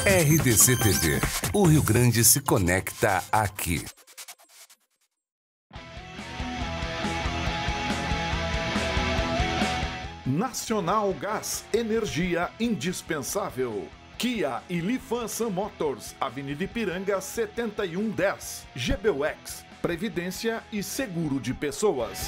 RDC TV. O Rio Grande se conecta aqui. Nacional Gás, energia indispensável. Kia e Lifan Sun Motors, Avenida Ipiranga 7110. GBUX, Previdência e Seguro de Pessoas.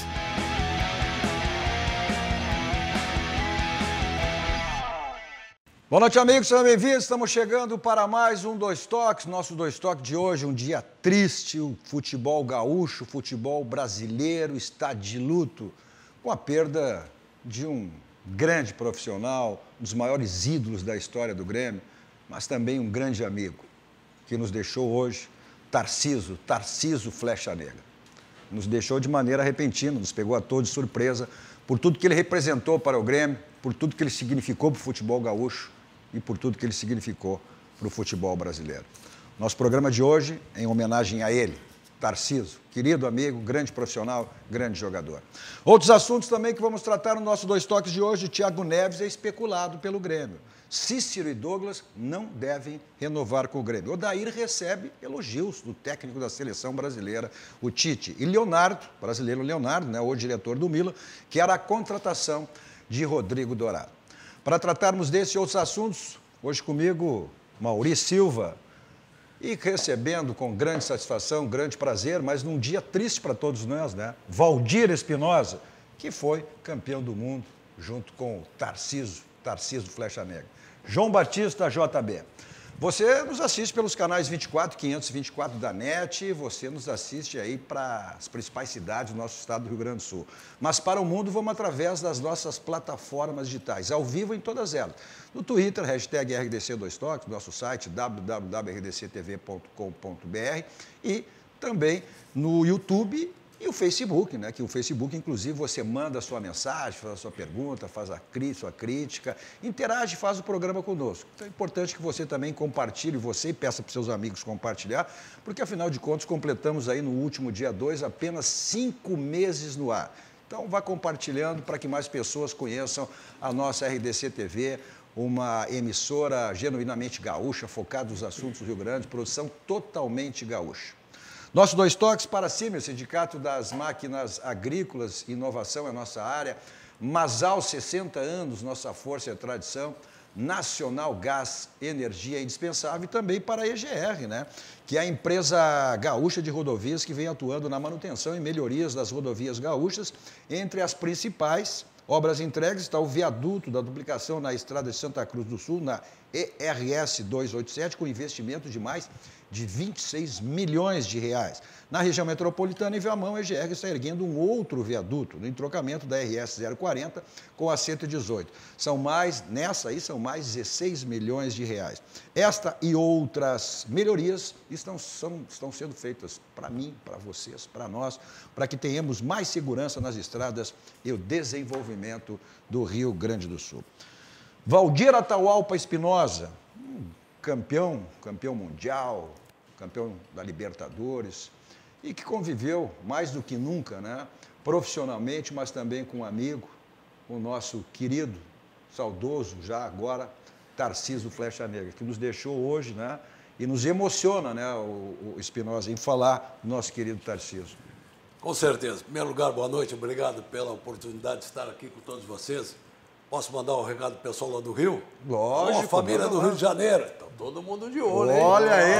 Boa noite, amigos, sejam bem-vindos. Estamos chegando para mais um Dois Toques. Nosso Dois Toques de hoje, um dia triste. O futebol gaúcho, o futebol brasileiro está de luto com a perda de um grande profissional, um dos maiores ídolos da história do Grêmio, mas também um grande amigo que nos deixou hoje, Tarcísio Flecha Negra. Nos deixou de maneira repentina, nos pegou a todos de surpresa por tudo que ele representou para o Grêmio, por tudo que ele significou para o futebol gaúcho e por tudo que ele significou para o futebol brasileiro. Nosso programa de hoje é em homenagem a ele, Tarcísio, querido amigo, grande profissional, grande jogador. Outros assuntos também que vamos tratar no nosso Dois Toques de hoje. Thiago Neves é especulado pelo Grêmio. Cícero e Douglas não devem renovar com o Grêmio. Odair recebe elogios do técnico da seleção brasileira, o Tite. E Leonardo, brasileiro Leonardo, né, o diretor do Milan, quer a contratação de Rodrigo Dourado. Para tratarmos desses e outros assuntos, hoje comigo, Mauri Silva, e recebendo com grande satisfação, grande prazer, mas num dia triste para todos nós, né? Valdir Espinosa, que foi campeão do mundo junto com o Tarcísio Flecha Negra. João Batista, JB. Você nos assiste pelos canais 24, 524 da NET, você nos assiste aí para as principais cidades do nosso estado do Rio Grande do Sul. Mas para o mundo, vamos através das nossas plataformas digitais, ao vivo em todas elas. No Twitter, hashtag RDC2Toques, nosso site www.rdctv.com.br e também no YouTube e o Facebook, né? Que o Facebook, inclusive, você manda a sua mensagem, faz a sua pergunta, faz sua crítica, interage, faz o programa conosco. Então é importante que você também compartilhe, você e peça para os seus amigos compartilhar, porque afinal de contas completamos aí no último dia 2 apenas 5 meses no ar. Então vá compartilhando para que mais pessoas conheçam a nossa RDC TV, uma emissora genuinamente gaúcha, focada nos assuntos do Rio Grande, produção totalmente gaúcha. Nosso Dois Toques para cima, Sindicato das Máquinas Agrícolas, inovação é a nossa área, Masal, 60 anos, nossa força e tradição, Nacional Gás, energia indispensável, e também para a EGR, né? Que é a empresa gaúcha de rodovias que vem atuando na manutenção e melhorias das rodovias gaúchas. Entre as principais obras entregues está o viaduto da duplicação na estrada de Santa Cruz do Sul, na ERS 287, com investimento de mais de 26 milhões de reais. Na região metropolitana, em Viamão, a EGR está erguendo um outro viaduto, no entrocamento da RS 040 com a 118. Nessa aí, são mais 16 milhões de reais. Esta e outras melhorias estão sendo feitas para mim, para vocês, para nós, para que tenhamos mais segurança nas estradas e o desenvolvimento do Rio Grande do Sul. Valdir Atahualpa Espinosa, campeão mundial, campeão da Libertadores, e que conviveu mais do que nunca, né, profissionalmente, mas também com um amigo, o nosso querido, saudoso já agora, Tarcísio Flecha Negra, que nos deixou hoje, né, e nos emociona, né, o Espinosa, em falar do nosso querido Tarcísio. Com certeza. Em primeiro lugar, boa noite, obrigado pela oportunidade de estar aqui com todos vocês. Posso mandar um recado pro pessoal lá do Rio? Lógico. A família do Rio de Janeiro. Então, todo mundo de olho, hein? Olha aí.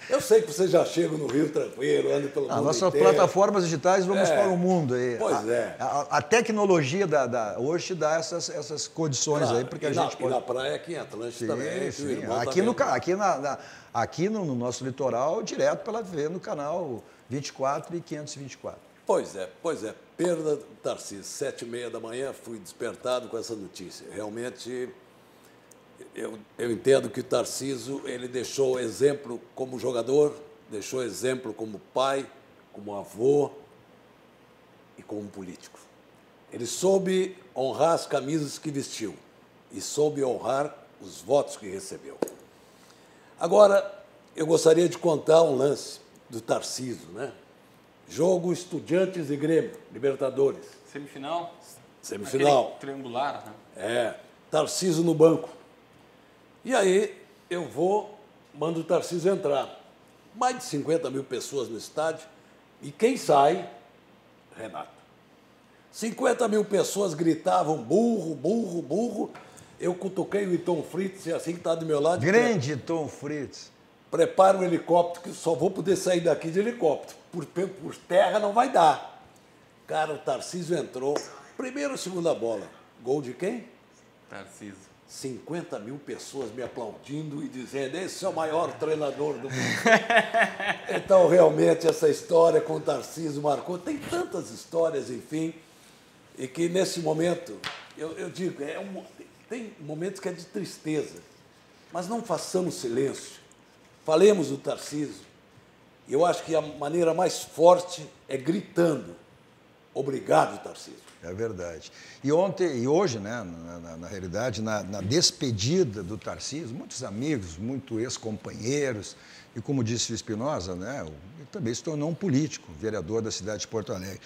Eu sei que vocês já chegam no Rio tranquilo, andam pelo mundo nossas inteiro. plataformas digitais, vamos para o mundo aí. Pois é. A tecnologia hoje dá essas condições, claro, aí, porque a gente pode... E na praia aqui em Atlântico também. Sim. Aqui no nosso litoral, direto pela ver no canal 24 e 524. Pois é. Perda do Tarcísio, 7h30 da manhã, fui despertado com essa notícia. Realmente, eu entendo que o Tarcísio, ele deixou exemplo como jogador, deixou exemplo como pai, como avô e como político. Ele soube honrar as camisas que vestiu e soube honrar os votos que recebeu. Agora, eu gostaria de contar um lance do Tarcísio, né? Jogo Estudiantes e Grêmio, Libertadores. Semifinal? Semifinal. Aquele triangular, né? Tarcísio no banco. E aí eu mando o Tarcísio entrar. Mais de 50 mil pessoas no estádio. E quem sai? Renato. 50 mil pessoas gritavam burro, burro, burro. Eu cutuquei o Tom Fritz, assim que está do meu lado. Grande Tom Fritz. Prepara um helicóptero, que só vou poder sair daqui de helicóptero. Por terra não vai dar. Cara, o Tarcísio entrou. Primeira ou segunda bola. Gol de quem? Tarcísio. 50 mil pessoas me aplaudindo e dizendo: esse é o maior treinador do mundo. Então, realmente, essa história com o Tarcísio marcou. Tem tantas histórias, enfim, e que nesse momento, eu digo, tem momentos que é de tristeza, mas não façamos silêncio. Falemos do Tarcísio. Eu acho que a maneira mais forte é gritando. Obrigado, Tarcísio. É verdade. E ontem e hoje, né, na realidade, na despedida do Tarcísio, muitos amigos, muitos ex-companheiros, e como disse o Espinosa, né, ele também se tornou um político, vereador da cidade de Porto Alegre.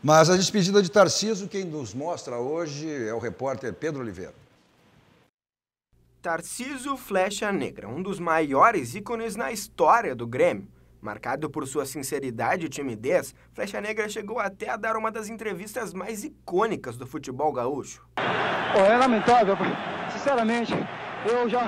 Mas a despedida de Tarcísio, quem nos mostra hoje é o repórter Pedro Oliveira. Tarcísio Flecha Negra, um dos maiores ícones na história do Grêmio. Marcado por sua sinceridade e timidez, Flecha Negra chegou até a dar uma das entrevistas mais icônicas do futebol gaúcho. É lamentável, sinceramente, eu já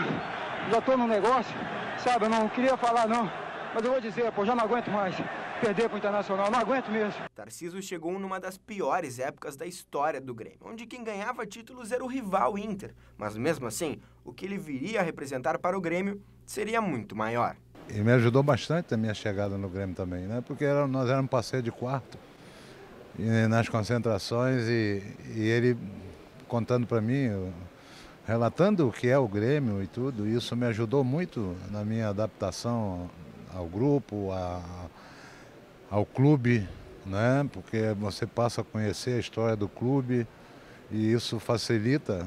estou no negócio, sabe, eu não queria falar não, mas eu vou dizer, já não aguento mais perder para o Internacional, não aguento mesmo. Tarcísio chegou numa das piores épocas da história do Grêmio, onde quem ganhava títulos era o rival Inter, mas mesmo assim, o que ele viria a representar para o Grêmio seria muito maior. E me ajudou bastante a minha chegada no Grêmio também, né? Porque nós éramos passeio de quarto nas concentrações e ele contando para mim, relatando o que é o Grêmio e tudo, isso me ajudou muito na minha adaptação ao grupo, ao clube, né? Porque você passa a conhecer a história do clube e isso facilita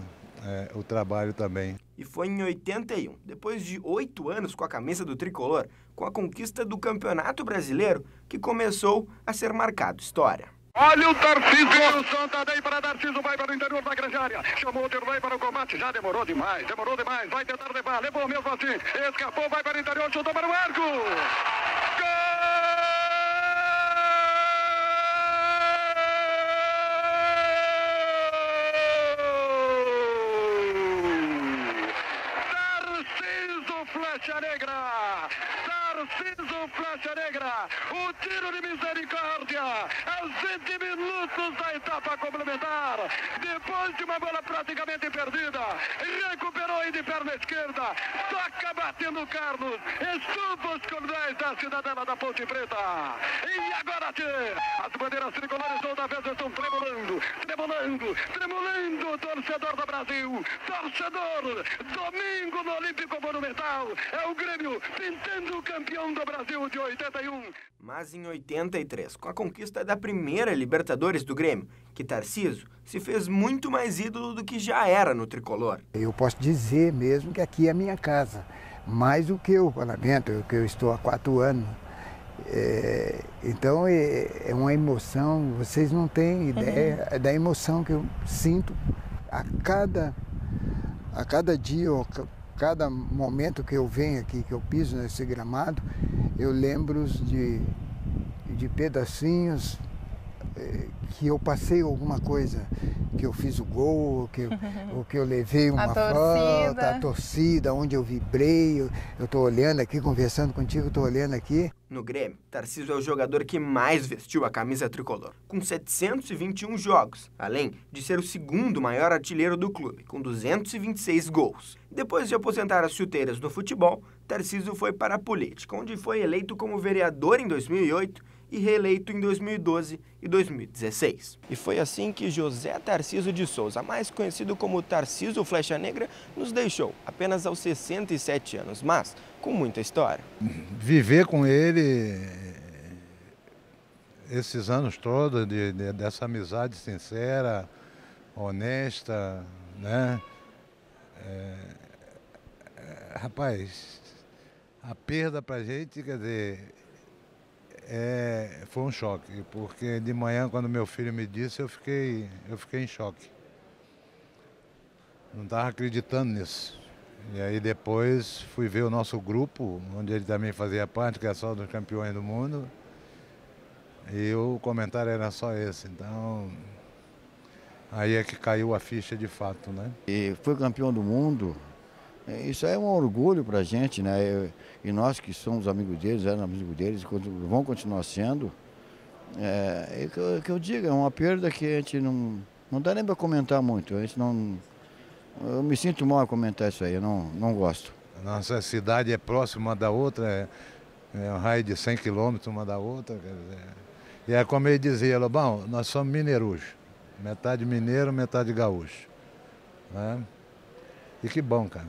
o trabalho também. E foi em 81, depois de 8 anos com a camisa do tricolor, com a conquista do Campeonato Brasileiro, que começou a ser marcado história. Olha o Tarcísio, o Santadei para Tarcísio, vai para o interior da grande área, chamou o Terlei para o combate, já demorou demais, vai tentar levar, levou mesmo assim, escapou, vai para o interior, chutou para o arco, gol! Flecha Negra! Tarcísio Flecha Negra! O tiro de misericórdia! Aos 20 minutos da etapa complementar! Depois de uma bola praticamente perdida, recuperou e de perna esquerda, toca batendo o Carlos, estupa os cordéis da cidadela da Ponte Preta! E agora, as bandeiras tricolores toda vez estão tremulando, tremulando, tremulando, torcedor do Brasil! Torcedor! Domingo no Olímpico Monumental! É o Grêmio pintando o campeão do Brasil de 81. Mas em 83, com a conquista da primeira Libertadores do Grêmio, que Tarcísio se fez muito mais ídolo do que já era no tricolor. Eu posso dizer mesmo que aqui é a minha casa, mais do que o parlamento, que eu estou há 4 anos. Então é uma emoção, vocês não têm ideia da emoção que eu sinto a cada dia, cada momento que eu venho aqui, que eu piso nesse gramado, eu lembro de pedacinhos que eu passei alguma coisa, que eu fiz o gol, ou que eu levei uma falta, a torcida, onde eu vibrei, eu estou olhando aqui, conversando contigo, estou olhando aqui. No Grêmio, Tarcísio é o jogador que mais vestiu a camisa tricolor, com 721 jogos, além de ser o segundo maior artilheiro do clube, com 226 gols. Depois de aposentar as chuteiras do futebol, Tarcísio foi para a política, onde foi eleito como vereador em 2008 e reeleito em 2012 e 2016. E foi assim que José Tarcísio de Souza, mais conhecido como Tarcísio Flecha Negra, nos deixou, apenas aos 67 anos, mas com muita história. Viver com ele esses anos todos, dessa amizade sincera, honesta, né? Rapaz, a perda pra gente, quer dizer, foi um choque, porque de manhã, quando meu filho me disse, eu fiquei em choque. Não estava acreditando nisso. E aí depois fui ver o nosso grupo, onde ele também fazia parte, que é só dos campeões do mundo. E o comentário era só esse. Então, aí é que caiu a ficha de fato, né? E foi campeão do mundo. Isso é um orgulho para a gente, né? E nós que somos amigos deles, eram amigos deles, vão continuar sendo. Que eu digo, é uma perda que a gente não dá nem para comentar muito. A gente não, eu me sinto mal a comentar isso aí, eu não gosto. A nossa cidade é próxima da outra, é um raio de 100 quilômetros uma da outra. Quer dizer, e é como ele dizia, Lobão, nós somos mineiros, metade mineiro, metade gaúcho. Né? E que bom, cara.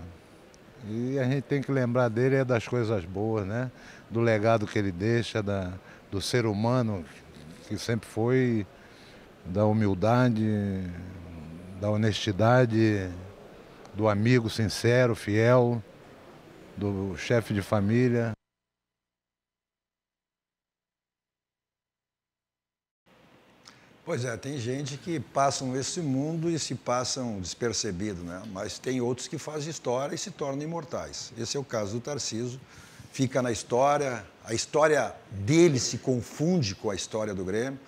E a gente tem que lembrar dele das coisas boas, né? Do legado que ele deixa, do ser humano que sempre foi, da humildade, da honestidade, do amigo sincero, fiel, do chefe de família. Pois é, tem gente que passam esse mundo e se passam despercebidos, né? Mas tem outros que fazem história e se tornam imortais. Esse é o caso do Tarcísio, fica na história, a história dele se confunde com a história do Grêmio.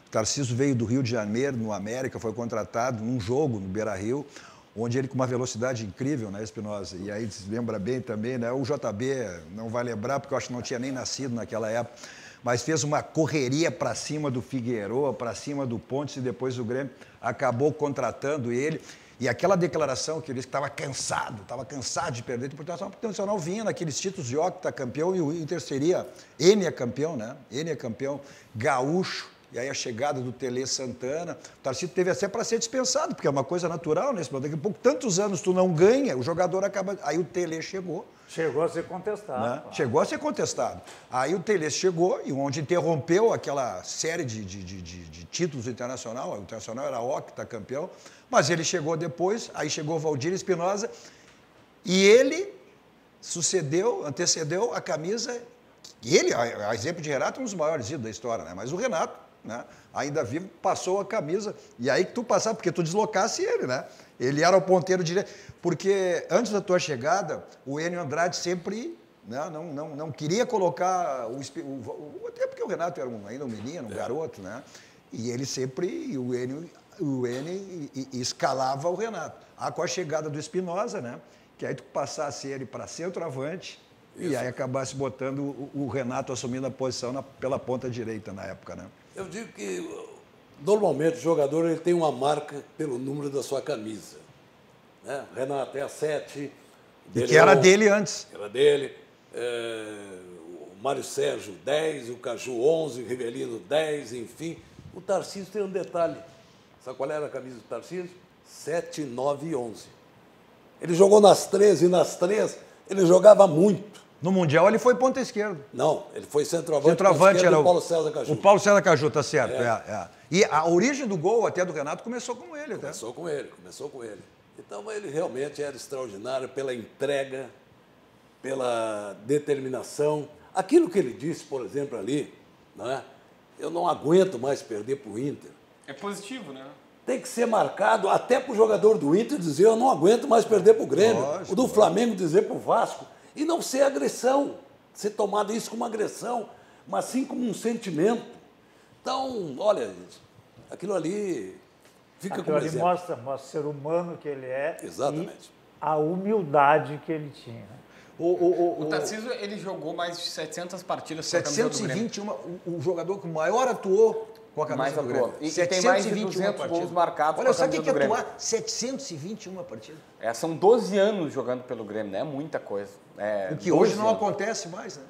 O Tarcísio veio do Rio de Janeiro, no América, foi contratado num jogo no Beira-Rio, onde ele com uma velocidade incrível, né, Espinosa? E aí se lembra bem também, né? O JB não vai lembrar, porque eu acho que não tinha nem nascido naquela época, mas fez uma correria para cima do Figueiredo, para cima do Pontes, e depois o Grêmio acabou contratando ele. E aquela declaração que ele disse que estava cansado de perder, porque o Internacional vinha naqueles títulos de octacampeão e o Inter seria N é campeão, né? N é campeão, gaúcho. E aí a chegada do Tele Santana, o Tarcísio teve até para ser dispensado, porque é uma coisa natural, né? Daqui a pouco, tantos anos tu não ganha, o jogador acaba... Aí o Tele chegou. Chegou a ser contestado. Né? Chegou a ser contestado. Aí o Tele chegou, e onde interrompeu aquela série de títulos do Internacional, o Internacional era octacampeão, mas ele chegou depois, aí chegou o Valdir Espinosa, e ele antecedeu a camisa, e ele, a exemplo de Renato, é um dos maiores ídolos da história, né? Mas o Renato, né, ainda vivo, passou a camisa, e aí que tu passava, porque tu deslocasse ele, né? Ele era o ponteiro direito, porque antes da tua chegada, o Enio Andrade sempre, né, não queria colocar até porque o Renato era ainda um menino, um garoto, né? E ele sempre, o Enio escalava o Renato. Com a chegada do Espinosa, né? Que aí tu passasse ele para centroavante, isso. E aí acabasse botando o Renato assumindo a posição pela ponta direita na época, né? Eu digo que, normalmente, o jogador ele tem uma marca pelo número da sua camisa. Né? Renato é a 7. E que era dele antes. Era dele. O Mário Sérgio, 10. O Caju, 11. O Rivelino, 10. Enfim. O Tarcísio tem um detalhe. Sabe qual era a camisa do Tarcísio? 7, 9 e 11. Ele jogou nas 13 e nas 3 ele jogava muito. No Mundial ele foi ponta esquerda. Não, ele foi centroavante. Centroavante era o Paulo César Caju. O Paulo César Caju, tá certo. E a origem do gol até do Renato começou com ele. Começou com ele. Então ele realmente era extraordinário pela entrega, pela determinação. Aquilo que ele disse, por exemplo, ali, né? Eu não aguento mais perder para o Inter. É positivo, né? Tem que ser marcado até para o jogador do Inter dizer eu não aguento mais perder para o Grêmio. Lógico, o do Flamengo dizer para o Vasco. E não ser agressão, ser tomado isso como agressão, mas sim como um sentimento. Então, olha, gente, aquilo ali fica como exemplo. Mostra o ser humano que ele é. Exatamente. E a humildade que ele tinha. O Tarcísio, ele jogou mais de 700 partidas com a camisa do Grêmio. 721, o jogador que maior atuou com a camisa do Grêmio. E tem mais de 200 gols marcados com a camisa do Grêmio. Olha, sabe o que é atuar? 721 partidas. São 12 anos jogando pelo Grêmio, né? É muita coisa. O que hoje não acontece mais, né?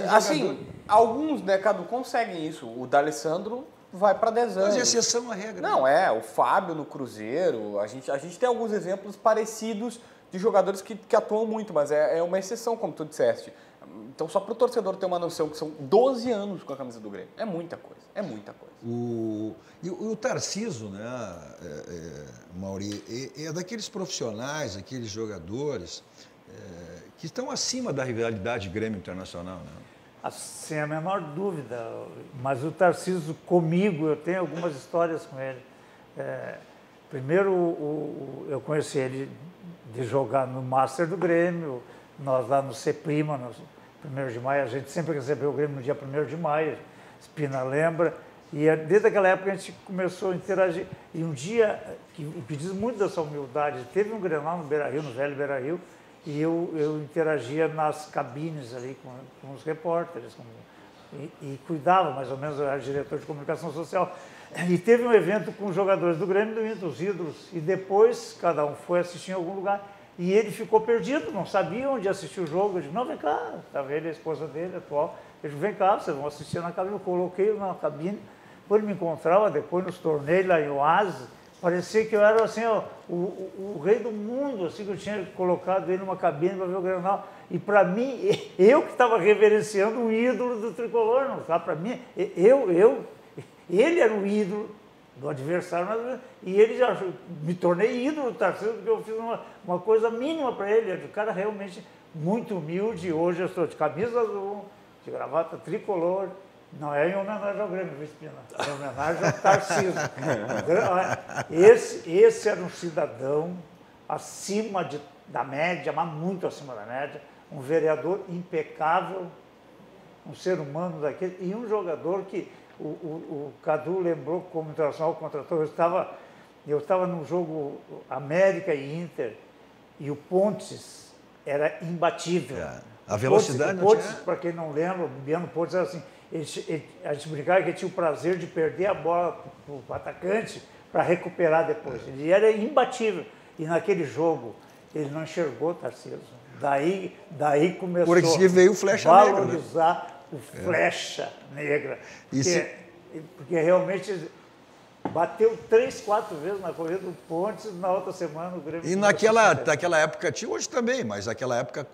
Assim, alguns, né, Cadu, conseguem isso. O D'Alessandro vai para 10 anos. Mas exceção à regra. Não, o Fábio no Cruzeiro. A gente tem alguns exemplos parecidos de jogadores que atuam muito, mas é uma exceção, como tu disseste. Então, só para o torcedor ter uma noção que são 12 anos com a camisa do Grêmio. É muita coisa, é muita coisa. O Tarcísio, né, Mauri, é daqueles profissionais, aqueles jogadores que estão acima da rivalidade Grêmio Internacional, né? Sem a menor dúvida. Mas o Tarcísio, comigo, eu tenho algumas histórias com ele. Primeiro, eu conheci ele de jogar no Master do Grêmio, nós lá no Ceprima, no 1º de maio, a gente sempre recebeu o Grêmio no dia 1º de maio, Espina lembra, e desde aquela época a gente começou a interagir. E um dia, que diz muito dessa humildade, teve um Grenal no Beira-Rio, no velho Beira-Rio, e eu interagia nas cabines ali com os repórteres, e cuidava, mais ou menos, eu era diretor de comunicação social. E teve um evento com os jogadores do Grêmio e do Inter, os ídolos, e depois cada um foi assistir em algum lugar, e ele ficou perdido, não sabia onde assistir o jogo. Eu disse, não, vem cá, estava ele, a esposa dele, atual. Ele disse, vem cá, vocês vão assistir na cabine. Eu coloquei na cabine, depois ele me encontrava, depois nos torneios lá em Oasis, parecia que eu era assim, ó, o rei do mundo, assim, que eu tinha colocado ele numa cabine para ver o Grenal. E para mim, eu que estava reverenciando um ídolo do tricolor, não tá? Para mim, ele era o ídolo do adversário, e ele já me tornei ídolo do Tarcísio, porque eu fiz uma coisa mínima para ele. O cara realmente muito humilde. Hoje eu estou de camisa azul, de gravata tricolor. Não é em homenagem ao Grêmio, Espina, é em homenagem ao Tarcísio. Esse era um cidadão acima da média, mas muito acima da média, um vereador impecável, um ser humano daquele, e um jogador que o Cadu lembrou como o Internacional contratou. Eu estava num jogo América e Inter, e o Pontes era imbatível. A velocidade. O Pontes, para quem não lembra, o Bibiano Pontes era assim, a gente brincava que ele tinha o prazer de perder a bola para o atacante para recuperar depois. Ele era imbatível. E naquele jogo, ele não enxergou o Tarcísio. Daí começou por isso que veio o Flecha a Negra, valorizar o Flecha Negra. Porque realmente bateu 3, 4 vezes na corrida do Pontes, na outra semana o Grêmio... E naquela época, tinha hoje também, mas naquela época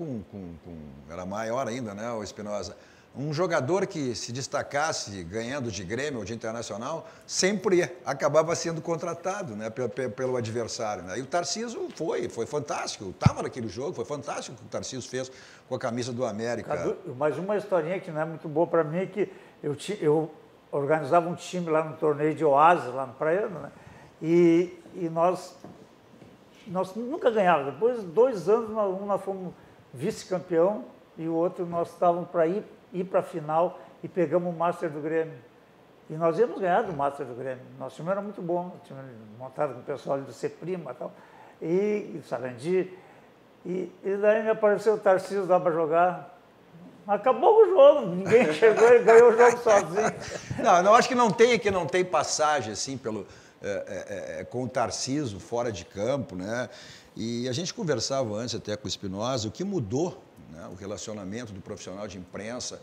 era maior ainda, né, o Espinosa? Um jogador que se destacasse ganhando de Grêmio ou de Internacional, sempre acabava sendo contratado, né, pelo adversário. Né? E o Tarcísio foi fantástico. Estava naquele jogo, foi fantástico o que o Tarcísio fez com a camisa do América. Mas uma historinha que não é muito boa para mim é que eu organizava um time lá no torneio de Oasis, lá no Praiano, né? E nós nunca ganhávamos. Depois de 2 anos, nós fomos vice-campeão e o outro nós estávamos para ir para a final e pegamos o Master do Grêmio. E nós íamos ganhar do Master do Grêmio. Nosso time era muito bom, time montado com o pessoal do Ceprima e tal, e do Sarandi. E daí me apareceu o Tarcísio lá para jogar. Acabou o jogo, ninguém chegou, ele ganhou o jogo sozinho. Não, acho que não tem passagem assim com o Tarcísio fora de campo, né? E a gente conversava antes até com o Espinosa, o que mudou, né, o relacionamento do profissional de imprensa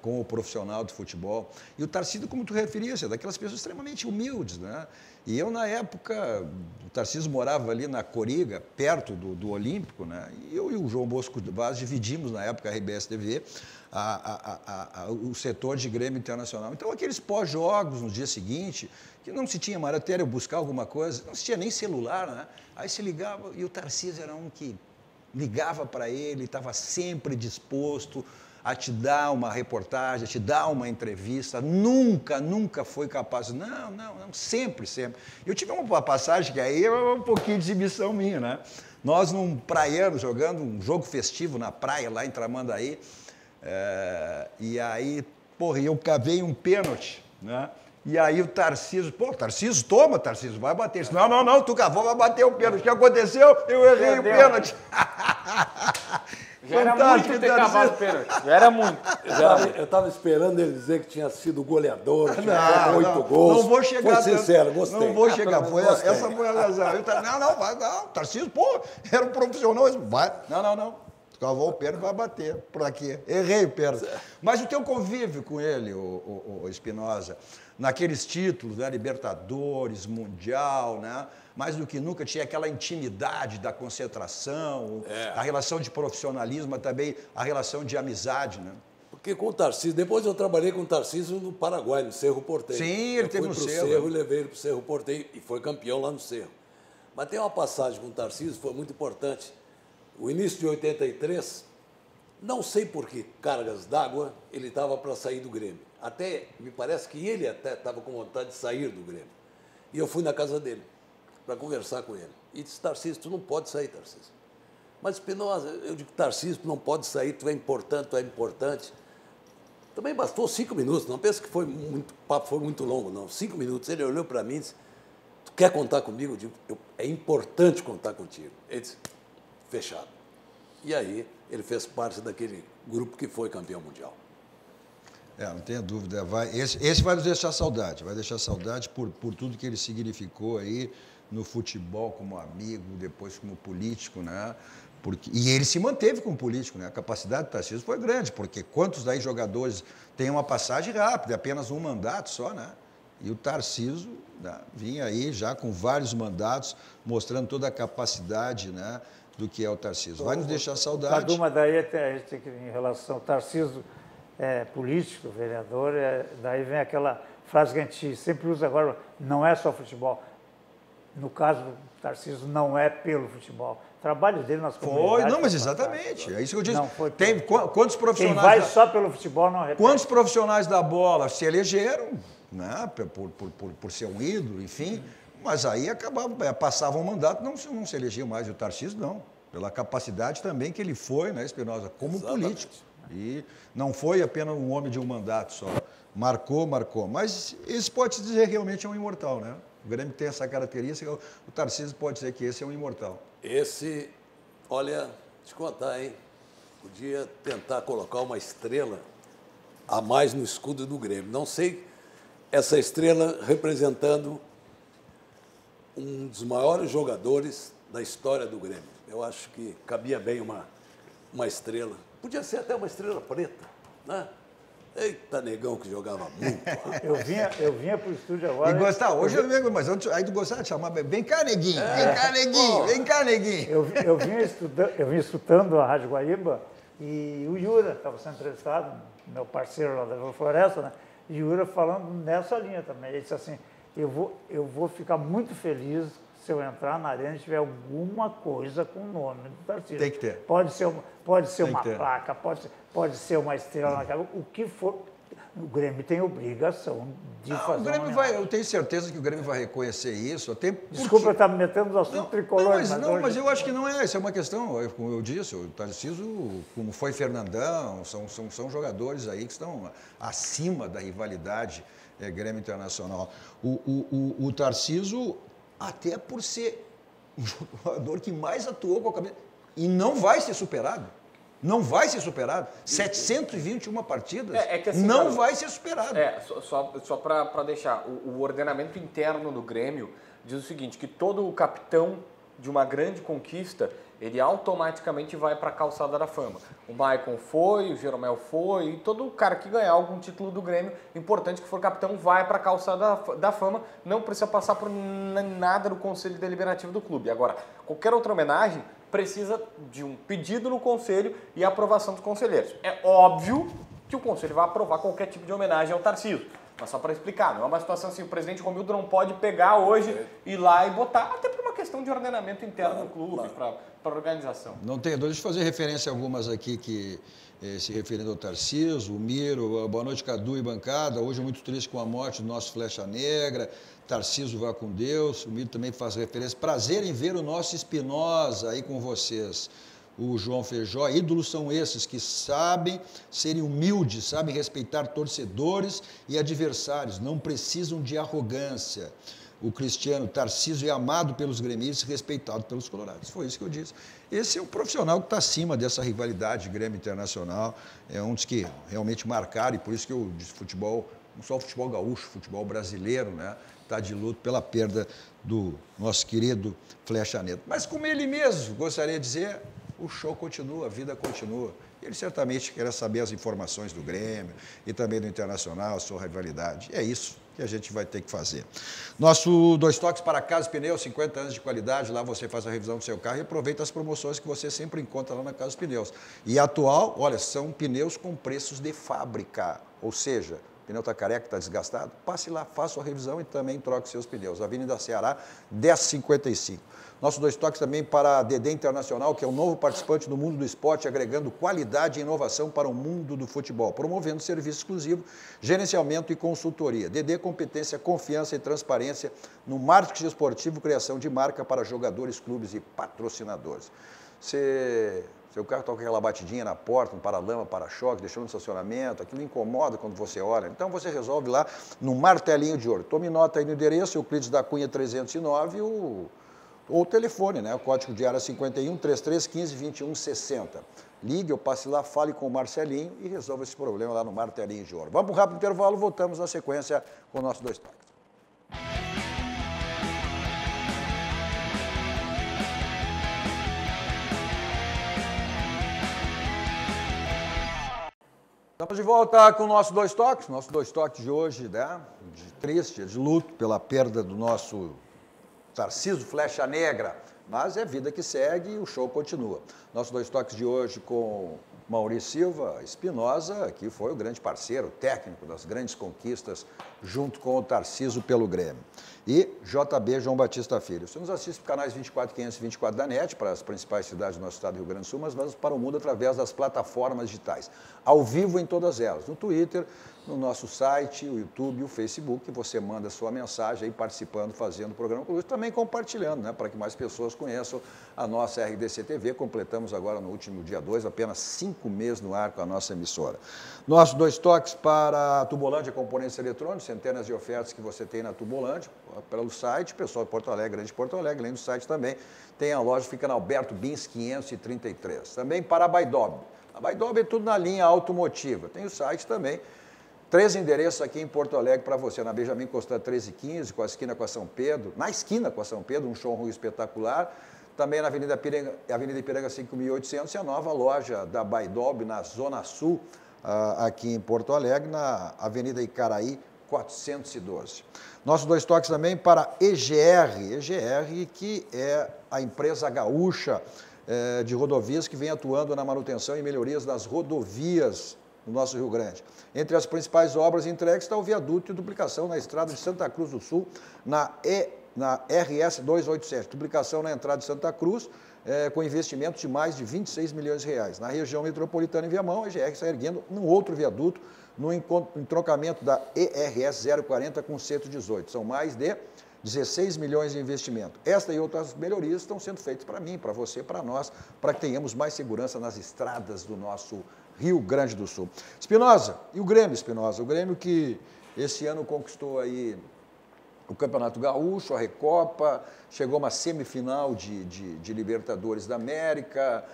com o profissional do futebol. E o Tarcísio, como tu referias, é daquelas pessoas extremamente humildes, né? E eu, na época, o Tarcísio morava ali na Coriga, perto do Olímpico, né? E eu e o João Bosco Vaz dividimos, na época, a RBS TV, o setor de Grêmio Internacional. Então, aqueles pós-jogos no dia seguinte, que não se tinha matéria, buscar alguma coisa, não se tinha nem celular, né? Aí se ligava, e o Tarcísio era um que ligava para ele, estava sempre disposto a te dar uma reportagem, a te dar uma entrevista, nunca foi capaz, não, sempre. Eu tive uma passagem que aí é um pouquinho de exibição minha, né? Nós num praiano, jogando um jogo festivo na praia, lá em Tramandaí, e aí, eu cavei um pênalti, né? E aí o Tarcísio, Tarcísio, toma, Tarcísio, vai bater. Disse, não, tu cavou, vai bater o pênalti. O que aconteceu? Eu errei o pênalti. Já era muito ter cavado o pênalti. Já era muito. Eu estava esperando ele dizer que tinha sido goleador, que tinha 8 gols. Não vou chegar. Foi sincero, gostei. Não vou chegar. Essa foi a razão. Não, Tarcísio, era um profissional. Vai. Não. Cavou o pênalti, vai bater. Por aqui. Errei o pênalti. Mas o teu convívio com ele, o Espinosa, naqueles títulos, né, Libertadores, Mundial, né? Mais do que nunca tinha aquela intimidade da concentração, a relação de profissionalismo, mas também a relação de amizade, né? Porque com o Tarcísio, depois eu trabalhei com o Tarcísio no Paraguai, no Cerro Porteño. Sim, ele teve no Cerro. Eu fui para o Cerro e levei ele para o Cerro Porteño e foi campeão lá no Cerro. Mas tem uma passagem com o Tarcísio, foi muito importante. O início de 83, não sei por que cargas d'água, ele estava para sair do Grêmio. Até, me parece que ele até estava com vontade de sair do Grêmio. E eu fui na casa dele. para conversar com ele. E disse, Tarcísio, tu não pode sair, Tarcísio. Mas, Espinosa, eu digo, Tarcísio, tu não pode sair, tu é importante, tu é importante. Também bastou 5 minutos, não pensa que o papo foi muito longo, não. 5 minutos. Ele olhou para mim e disse, tu quer contar comigo? Eu digo, é importante contar contigo. Ele disse, fechado. E aí ele fez parte daquele grupo que foi campeão mundial. Não tenha dúvida. Esse vai nos deixar saudade, por tudo que ele significou aí no futebol como amigo, depois como político, né? E ele se manteve como político, né? A capacidade do Tarcísio foi grande, porque quantos daí jogadores têm uma passagem rápida, apenas um mandato só, né? E o Tarcísio, né, vinha aí já com vários mandatos, mostrando toda a capacidade, né, do que é o Tarcísio. Vai nos deixar saudade. Cadu, mas daí a gente tem que, em relação ao Tarcísio, político, vereador, daí vem aquela frase que a gente sempre usa agora, não é só futebol. No caso do Tarcísio, não é pelo futebol. O trabalho dele nas comunidades... Foi, não, mas exatamente, é isso que eu disse. Tem quantos profissionais... Quem vai só pelo futebol não repete. Quantos profissionais da bola se elegeram, né, por ser um ídolo, enfim, mas aí passavam o mandato, não se elegiam mais. E o Tarcísio, não, pela capacidade também que ele foi, né, Espinosa, como político. E não foi apenas um homem de um mandato só. Marcou. Mas esse pode-se dizer realmente é um imortal, né? O Grêmio tem essa característica, o Tarcísio pode dizer que esse é um imortal. Esse, olha, te contar, hein? Podia tentar colocar uma estrela a mais no escudo do Grêmio. Não sei, essa estrela representando um dos maiores jogadores da história do Grêmio. Eu acho que cabia bem uma estrela. Podia ser até uma estrela preta, né? Eita, negão que jogava muito. Eu vinha para o estúdio agora... E gostava, hoje eu venho, mas aí tu gostava de chamar, vem cá, neguinho, vem cá, neguinho. Eu vinha escutando a Rádio Guaíba e o Yura estava sendo entrevistado, meu parceiro lá da Floresta, né? E o Yura falando nessa linha também. Ele disse assim, eu vou ficar muito feliz se eu entrar na arena e tiver alguma coisa com o nome do Tarcísio. Tem que ter. Pode ser uma placa, pode ser uma estrela na cara, o que for. O Grêmio tem obrigação de fazer. O Grêmio eu tenho certeza que o Grêmio vai reconhecer isso. Até porque... Desculpa eu estar me metendo no assunto tricolor. Mas eu acho que não é. Isso é uma questão, como eu disse, o Tarcísio, como foi Fernandão, são jogadores aí que estão acima da rivalidade Grêmio Internacional. O Tarcísio, até por ser o jogador que mais atuou com a cabeça, e não vai ser superado. Não vai ser superado. 721 partidas, que assim, não vai ser superado. Só para deixar, o ordenamento interno do Grêmio diz o seguinte, que todo o capitão de uma grande conquista, ele automaticamente vai para a calçada da fama. O Maicon foi, o Jeromel foi, e todo cara que ganhar algum título do Grêmio, importante que for capitão, vai para a calçada da fama, não precisa passar por nada do Conselho Deliberativo do clube. Agora, qualquer outra homenagem precisa de um pedido no Conselho e a aprovação dos conselheiros. É óbvio que o Conselho vai aprovar qualquer tipo de homenagem ao Tarcísio. Mas só para explicar, não é uma situação assim, o presidente Romildo não pode pegar hoje, ir lá e botar, até por uma questão de ordenamento interno do clube, para a organização. Não tenho dúvida de fazer referência a algumas aqui que se referindo ao Tarcísio, o Miro, boa noite Cadu e bancada, hoje muito triste com a morte do nosso Flecha Negra, Tarcísio vá com Deus, o Miro também faz referência, prazer em ver o nosso Espinosa aí com vocês. O João Feijó, ídolos são esses que sabem serem humildes, sabem respeitar torcedores e adversários, não precisam de arrogância. O Cristiano, Tarcísio é amado pelos gremistas e respeitado pelos colorados. Foi isso que eu disse. Esse é um profissional que está acima dessa rivalidade Grêmio Internacional, é um dos que realmente marcaram, e por isso que eu disse futebol, não só o futebol gaúcho, futebol brasileiro, né? Está de luto pela perda do nosso querido Flecha Negra. Mas como ele mesmo gostaria de dizer, o show continua, a vida continua. Ele certamente quer saber as informações do Grêmio e também do Internacional, a sua rivalidade. E é isso que a gente vai ter que fazer. Nosso 2 Toques para Casa Pneus, 50 anos de qualidade. Lá você faz a revisão do seu carro e aproveita as promoções que você sempre encontra lá na Casa Pneus. E atual, olha, são pneus com preços de fábrica, ou seja, o pneu está careca, está desgastado, passe lá, faça a revisão e também troque seus pneus. Avenida Ceará, 1055. Nossos 2 toques também para a DD Internacional, que é um novo participante do mundo do esporte, agregando qualidade e inovação para o mundo do futebol, promovendo serviço exclusivo, gerenciamento e consultoria. DD, competência, confiança e transparência no marketing esportivo, criação de marca para jogadores, clubes e patrocinadores. Seu carro está com aquela batidinha na porta, um paralama, para-choque, deixou no estacionamento, aquilo incomoda quando você olha. Então você resolve lá no Martelinho de Ouro. Tome nota aí no endereço, Euclides da Cunha 309, ou o telefone, né? O código de área 51 3315 2160. Ligue ou passe lá, fale com o Marcelinho e resolva esse problema lá no Martelinho de Ouro. Vamos para um rápido intervalo, voltamos na sequência com o nosso 2 toques. Estamos de volta com o nosso 2 toques. Nosso 2 toques de hoje, né? De triste, de luto pela perda do nosso Tarcísio Flecha Negra. Mas é vida que segue e o show continua. Nosso 2 toques de hoje com Maurício Silva Espinosa, que foi o grande parceiro técnico das grandes conquistas, junto com o Tarcísio pelo Grêmio. E JB João Batista Filho. Você nos assiste para canais 24, 524 da NET, para as principais cidades do nosso estado do Rio Grande do Sul, mas vamos para o mundo através das plataformas digitais. Ao vivo em todas elas, no Twitter, no nosso site, o YouTube, o Facebook, você manda sua mensagem aí participando, fazendo o programa conosco, também compartilhando, né, para que mais pessoas conheçam a nossa RDC TV. Completamos agora no último dia 2, apenas 5 meses no ar com a nossa emissora. Nossos 2 toques para a Tubolândia Componentes Eletrônicos, centenas de ofertas que você tem na Tubolândia, pelo site, pessoal de Porto Alegre, grande Porto Alegre, além do site também, tem a loja, fica na Alberto Bins 533. Também para a Baidob. A Baidob é tudo na linha automotiva. Tem o site também. 3 endereços aqui em Porto Alegre para você, na Benjamin Constant 1315, com a esquina com a São Pedro, na esquina com a São Pedro, um showroom espetacular. Também na Avenida Ipiranga 5800 e a nova loja da Baidob na Zona Sul, aqui em Porto Alegre, na Avenida Icaraí 412. Nossos 2 toques também para EGR, que é a empresa gaúcha de rodovias que vem atuando na manutenção e melhorias das rodovias no nosso Rio Grande. Entre as principais obras entregues está o viaduto e duplicação na estrada de Santa Cruz do Sul, na RS 287. Duplicação na entrada de Santa Cruz, com investimento de mais de 26 milhões de reais. Na região metropolitana em Viamão, a EGR está erguendo um outro viaduto no entroncamento da ERS 040 com 118. São mais de 16 milhões de investimento. Esta e outras melhorias estão sendo feitas para mim, para você, para nós, para que tenhamos mais segurança nas estradas do nosso Rio Grande do Sul. Espinosa, e o Grêmio, Espinosa? O Grêmio que esse ano conquistou aí o Campeonato Gaúcho, a Recopa, chegou a uma semifinal de Libertadores da América,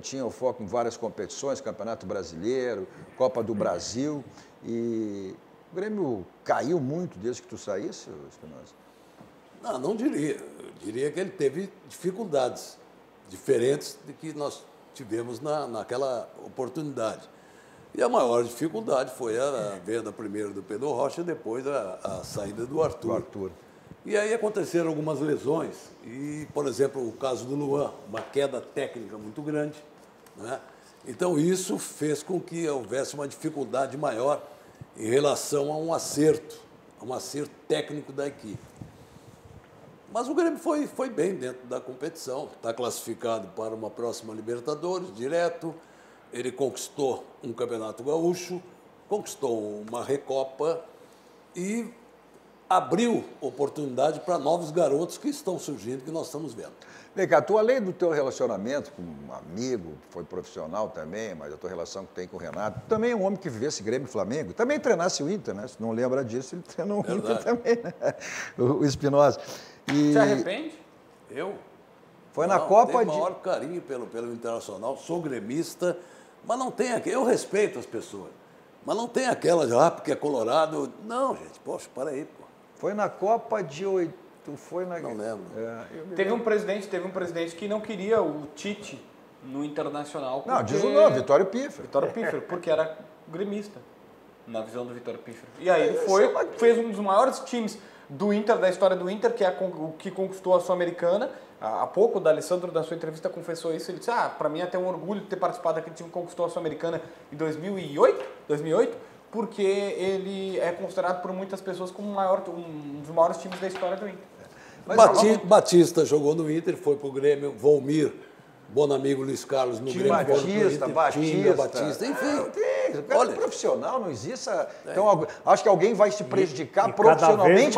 tinha o foco em várias competições, Campeonato Brasileiro, Copa do Brasil, e o Grêmio caiu muito desde que tu saísse, Espinosa? Não diria. Eu diria que ele teve dificuldades diferentes de que nós tivemos naquela oportunidade. E a maior dificuldade foi a venda primeiro do Pedro Rocha e depois a saída do Arthur. E aí aconteceram algumas lesões. E, por exemplo, o caso do Luan, uma queda técnica muito grande, né? Então, isso fez com que houvesse uma dificuldade maior em relação a um acerto técnico da equipe. Mas o Grêmio foi bem dentro da competição, está classificado para uma próxima Libertadores, direto. Ele conquistou um Campeonato Gaúcho, conquistou uma Recopa e abriu oportunidade para novos garotos que estão surgindo, que nós estamos vendo. Vem cá, tu, além do teu relacionamento com um amigo, foi profissional também, mas a tua relação que tem com o Renato, também é um homem que vivesse Grêmio e Flamengo, também treinasse o Inter, né? Se não lembra disso, ele treinou o Inter também, né? O Espinosa. Se arrepende? Eu? Foi na Copa tenho maior carinho pelo Internacional, sou gremista, mas não tem aquele... Eu respeito as pessoas, mas não tem aquela de, porque é colorado. Não, gente, poxa, para aí, pô. Foi na Copa de 8... Não lembro. Teve um presidente que não queria o Tite no Internacional. Não, diz o nome, Vitório Piffer. Vitório Piffer, porque era gremista, na visão do Vitório Piffer. E aí ele fez um dos maiores times do Inter, da história do Inter, que é o que conquistou a Sul-Americana. Há pouco, o D'Alessandro, na sua entrevista, confessou isso. Ele disse, para mim é até um orgulho de ter participado daquele time que conquistou a Sul-Americana em 2008, porque ele é considerado por muitas pessoas como um dos maiores times da história do Inter. Batista jogou no Inter, foi pro Grêmio, Volmir, bom amigo Luiz Carlos no Grêmio. Batista, enfim. Olha, profissional, não existe. Então, acho que alguém vai se prejudicar profissionalmente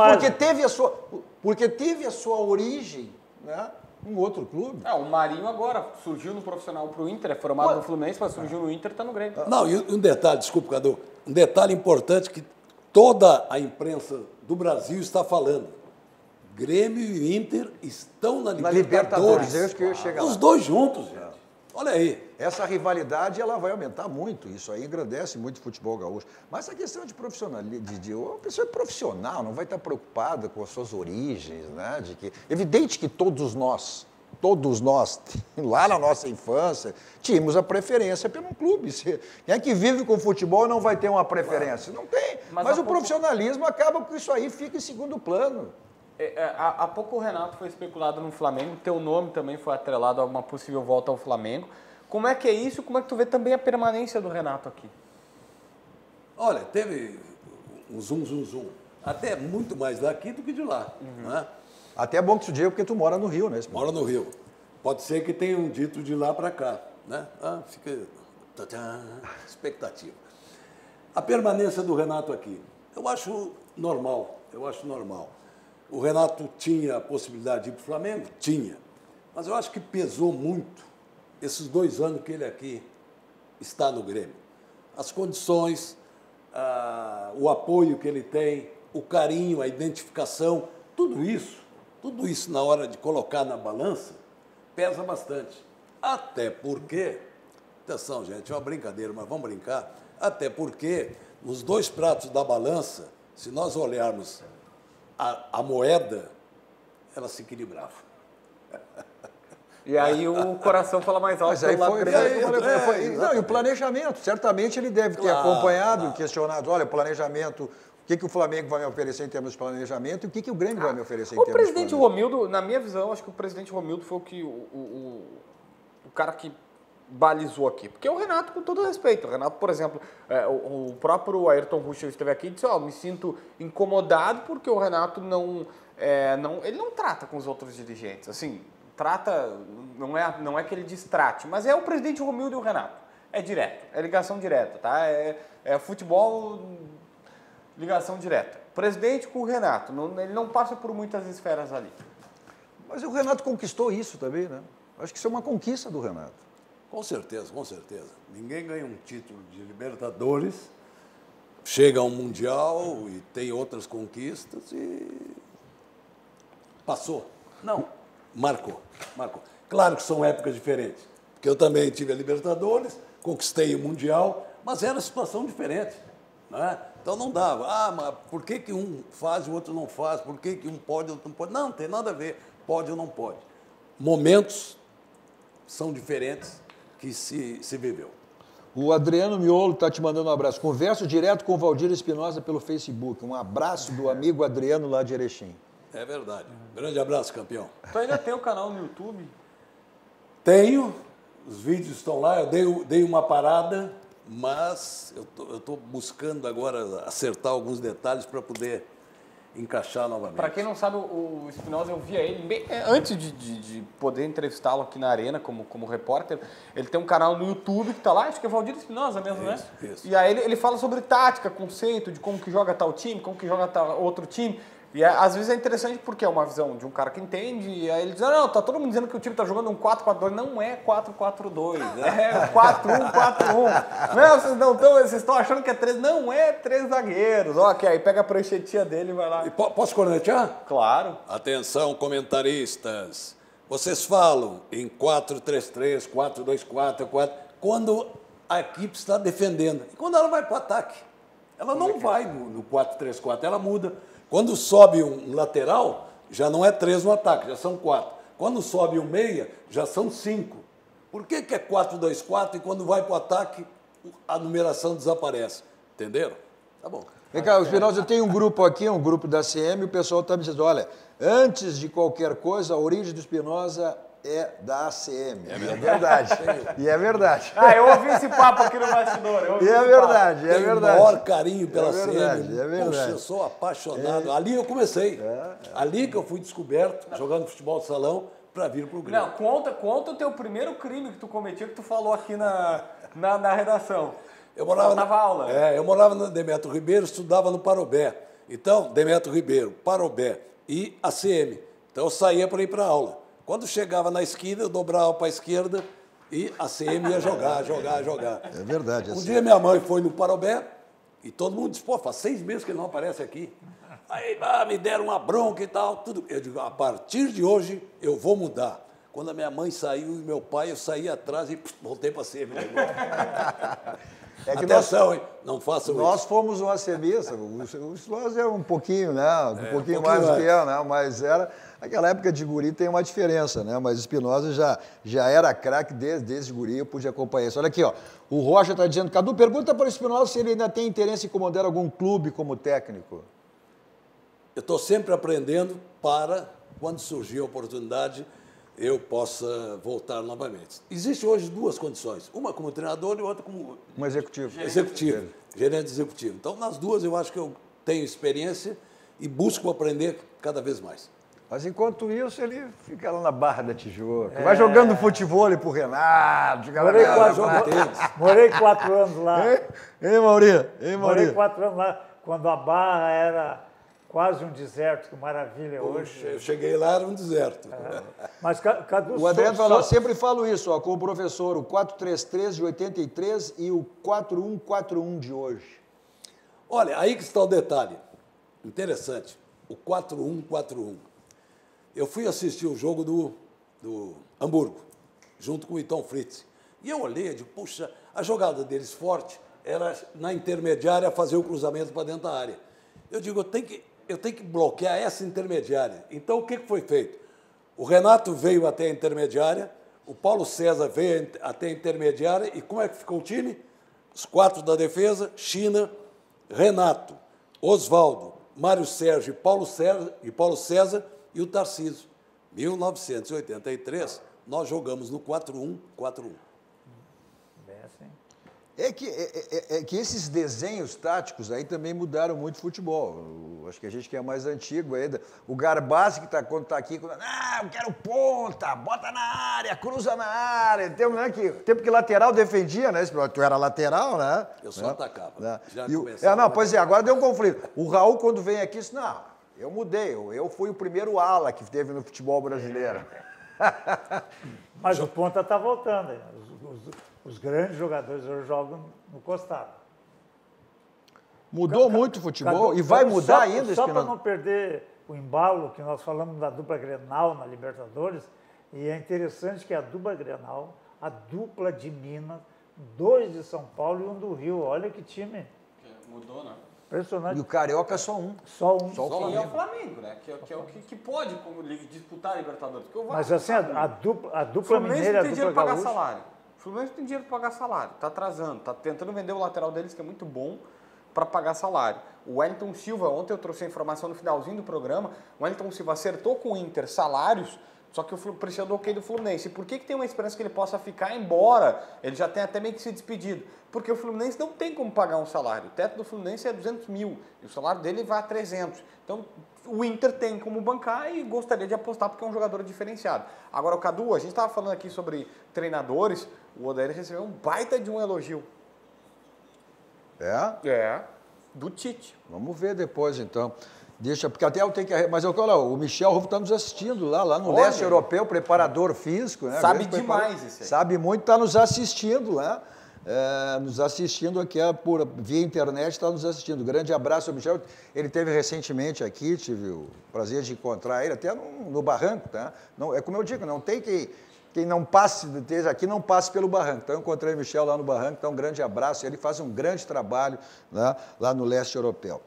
porque teve a sua origem, né, em outro clube. O Marinho agora surgiu no profissional pro Inter, é formado no Fluminense, mas surgiu no Inter, está no Grêmio. Não, e um detalhe, desculpa, Cadu, um detalhe importante que toda a imprensa do Brasil está falando. Grêmio e Inter estão na Libertadores. É isso que eu ia chegar lá. Os dois juntos, gente. Olha aí. Essa rivalidade ela vai aumentar muito. Isso aí engrandece muito o futebol gaúcho. Mas a questão de profissionalismo, a pessoa é profissional, não vai estar preocupada com as suas origens, né? Evidente que todos nós, lá na nossa infância, tínhamos a preferência pelo clube. Quem é que vive com futebol não vai ter uma preferência? Não tem. Mas o profissionalismo acaba com isso aí, fica em segundo plano. Há pouco o Renato foi especulado no Flamengo, teu nome também foi atrelado a uma possível volta ao Flamengo. Como é que é isso? Como é que tu vê também a permanência do Renato aqui? Olha, teve um zum. Até muito mais daqui do que de lá. Né? Até é bom que tu diga porque tu mora no Rio, né? Mora no Rio. Pode ser que tenham dito de lá para cá. Né? Fica expectativa. A permanência do Renato aqui, eu acho normal. O Renato tinha a possibilidade de ir para o Flamengo? Tinha. Mas eu acho que pesou muito esses 2 anos que ele aqui está no Grêmio. As condições, o apoio que ele tem, o carinho, a identificação, tudo isso na hora de colocar na balança, pesa bastante. Até porque, atenção gente, é uma brincadeira, mas vamos brincar, até porque nos 2 pratos da balança, se nós olharmos a moeda, ela se equilibrava. E aí o coração fala mais alto. Mas aí não, e o planejamento, certamente ele deve ter acompanhado, questionado, olha, o planejamento, o que o Flamengo vai me oferecer em termos de planejamento e o que o Grêmio vai me oferecer em termos de planejamento. O presidente Romildo, na minha visão, acho que o presidente Romildo foi o cara que balizou aqui. Porque o Renato, com todo respeito, o Renato, por exemplo, o próprio Ayrton Ruschel esteve aqui e disse, me sinto incomodado porque o Renato ele não trata com os outros dirigentes, assim, não é que ele distrate, mas é o presidente Romildo e o Renato, é direto, é ligação direta, tá? É futebol, ligação direta. Presidente com o Renato, ele não passa por muitas esferas ali. Mas o Renato conquistou isso também, né? Acho que isso é uma conquista do Renato. Com certeza. Ninguém ganha um título de Libertadores, chega a um Mundial e tem outras conquistas e passou. Não, marcou. Claro que são épocas diferentes, porque eu também tive a Libertadores, conquistei o Mundial, mas era situação diferente. Né? Então não dava. Mas por que um faz e o outro não faz? Por que um pode e o outro não pode? Não tem nada a ver, pode ou não pode. Momentos são diferentes que se viveu. O Adriano Miolo está te mandando um abraço. Converso direto com o Valdir Espinosa pelo Facebook. Um abraço do amigo Adriano lá de Erechim. É verdade. Grande abraço, campeão. Tu ainda tem o canal no YouTube? Tenho. Os vídeos estão lá. Eu dei uma parada, mas eu estou buscando agora acertar alguns detalhes para poder encaixar novamente. Para quem não sabe, o Espinosa, eu via ele antes de poder entrevistá-lo aqui na Arena como repórter. Ele tem um canal no YouTube que está lá, acho que é Valdir Espinosa mesmo, né? Isso. E aí ele fala sobre tática, conceito, de como que joga tal time, como que joga tal outro time. E às vezes é interessante porque é uma visão de um cara que entende, e aí ele diz, não, tá todo mundo dizendo que o time tá jogando um 4-4-2, não é 4-4-2, é 4-1-4-1. Não, vocês estão achando que é 3, não é 3 zagueiros. Ó, que aí pega a pranchetinha dele e vai lá. E posso cornetear? Claro. Atenção, comentaristas. Vocês falam em 4-3-3, 4-2-4, 4, quando a equipe está defendendo. E quando ela vai para o ataque, ela não vai no 4-3-4, ela muda. Quando sobe um lateral, já não é 3 no ataque, já são 4. Quando sobe um meia, já são 5. Por que é 4-2-4 e quando vai para o ataque, a numeração desaparece? Entenderam? Tá bom. Vem cá, Espinosa, eu tenho um grupo aqui, um grupo da CM, o pessoal está me dizendo, olha, antes de qualquer coisa, a origem do Espinosa é da ACM. É verdade. E é verdade. Ah, eu ouvi esse papo aqui no bastidor. E é verdade, é verdade. Tenho o maior carinho pela ACM. É verdade. Poxa, eu sou apaixonado. Ali eu comecei. Ali que eu fui descoberto, jogando futebol de salão, para vir pro Grêmio. Não, conta o teu primeiro crime que tu cometiu, que tu falou aqui na redação. Eu morava no Demetrio Ribeiro, estudava no Parobé. Então, Demetrio Ribeiro, Parobé e ACM. Então, eu saía para ir para aula. Quando chegava na esquina, eu dobrava para a esquerda e a ACM ia jogar. É verdade. Um dia minha mãe foi no Parobé e todo mundo disse, pô, faz 6 meses que ele não aparece aqui. Aí me deram uma bronca e tal. Tudo. Eu digo, a partir de hoje eu vou mudar. Quando a minha mãe saiu e meu pai, eu saí atrás e voltei para a ACM. Atenção, hein? Não façam isso. Nós fomos um ACMista, o Espinosa é um pouquinho, né? Um pouquinho mais do que eu, né? Mas aquela época de guri tem uma diferença, né? Mas o Espinosa já era craque desde guri, eu pude acompanhar isso. Olha aqui, ó. O Rocha está dizendo, Cadu, pergunta para o Espinosa se ele ainda tem interesse em comandar algum clube como técnico. Eu estou sempre aprendendo para, quando surgir a oportunidade, eu possa voltar novamente. Existem hoje 2 condições, uma como treinador e outra como... Um executivo. Gerente executivo. Então, nas 2 eu acho que eu tenho experiência e busco aprender cada vez mais. Mas, enquanto isso, ele fica lá na Barra da Tijuca, vai jogando futebol pro Renato. Morei 4 anos lá. Hein, Maurinho? Morei 4 anos lá, quando a Barra era... quase um deserto, que maravilha hoje. Eu cheguei lá, era um deserto. Mas, Cadu, o Adriano falou, sempre falo isso, ó, com o professor, o 4-3-3 de 83 e o 4-1-4-1 de hoje. Olha, aí que está o detalhe. Interessante. O 4-1-4-1. Eu fui assistir o jogo do Hamburgo, junto com o Iton Fritz. E eu olhei e disse, puxa, a jogada deles forte era na intermediária fazer o cruzamento para dentro da área. Eu digo, eu tenho que bloquear essa intermediária. Então, o que foi feito? O Renato veio até a intermediária, o Paulo César veio até a intermediária, e como é que ficou o time? Os 4 da defesa, China, Renato, Osvaldo, Mário Sérgio e Paulo César e o Tarcísio. 1983, nós jogamos no 4-1-4-1. É que esses desenhos táticos aí também mudaram muito o futebol. Acho que a gente que é mais antigo ainda. O Garbassi, quando está aqui, eu quero ponta, bota na área, cruza na área. Tempo que lateral defendia, né? Tu era lateral, né? Eu só atacava. Né? Pois é, agora deu um conflito. O Raul, quando vem aqui, disse, não, eu mudei, eu fui o primeiro ala que teve no futebol brasileiro. Mas o ponta está voltando. Os grandes jogadores hoje jogam no costado. Mudou muito o futebol e vai mudar ainda, Só para não perder o embalo, que nós falamos da dupla Grenal na Libertadores, e é interessante que a dupla Grenal, a dupla de Minas, 2 de São Paulo e 1 do Rio. Olha que time. Mudou, né? Impressionante. E o Carioca só um. Só um. E é o Flamengo, né? Que é o que pode disputar a Libertadores. Mas assim, a dupla mineira, a dupla gaúcha... O Fluminense tem dinheiro para pagar salário, está atrasando, está tentando vender o lateral deles, que é muito bom, para pagar salário. O Wellington Silva, ontem eu trouxe a informação no finalzinho do programa, o Wellington Silva acertou com o Inter salários, só que o precisou do ok do Fluminense. E por que tem uma esperança que ele possa ficar embora? Ele já tem até meio que se despedido. Porque o Fluminense não tem como pagar um salário. O teto do Fluminense é 200 mil e o salário dele vai a 300. Então, o Inter tem como bancar e gostaria de apostar porque é um jogador diferenciado. Agora, o Cadu, a gente estava falando aqui sobre treinadores, o Odair recebeu um baita de um elogio. Do Tite. Vamos ver depois, então. Porque até eu tenho que... Mas o Michel Rufo está nos assistindo lá no leste europeu, preparador físico. Né? Sabe demais esse aí. Sabe muito, está nos assistindo lá. Nos assistindo aqui via internet, está nos assistindo. Grande abraço ao Michel. Ele esteve recentemente aqui, tive o prazer de encontrar ele, até no Barranco. Tá? Não, é como eu digo, não tem quem não passe, esteja aqui, não passe pelo Barranco. Então, eu encontrei o Michel lá no Barranco, então um grande abraço. Ele faz um grande trabalho, né, lá no leste europeu.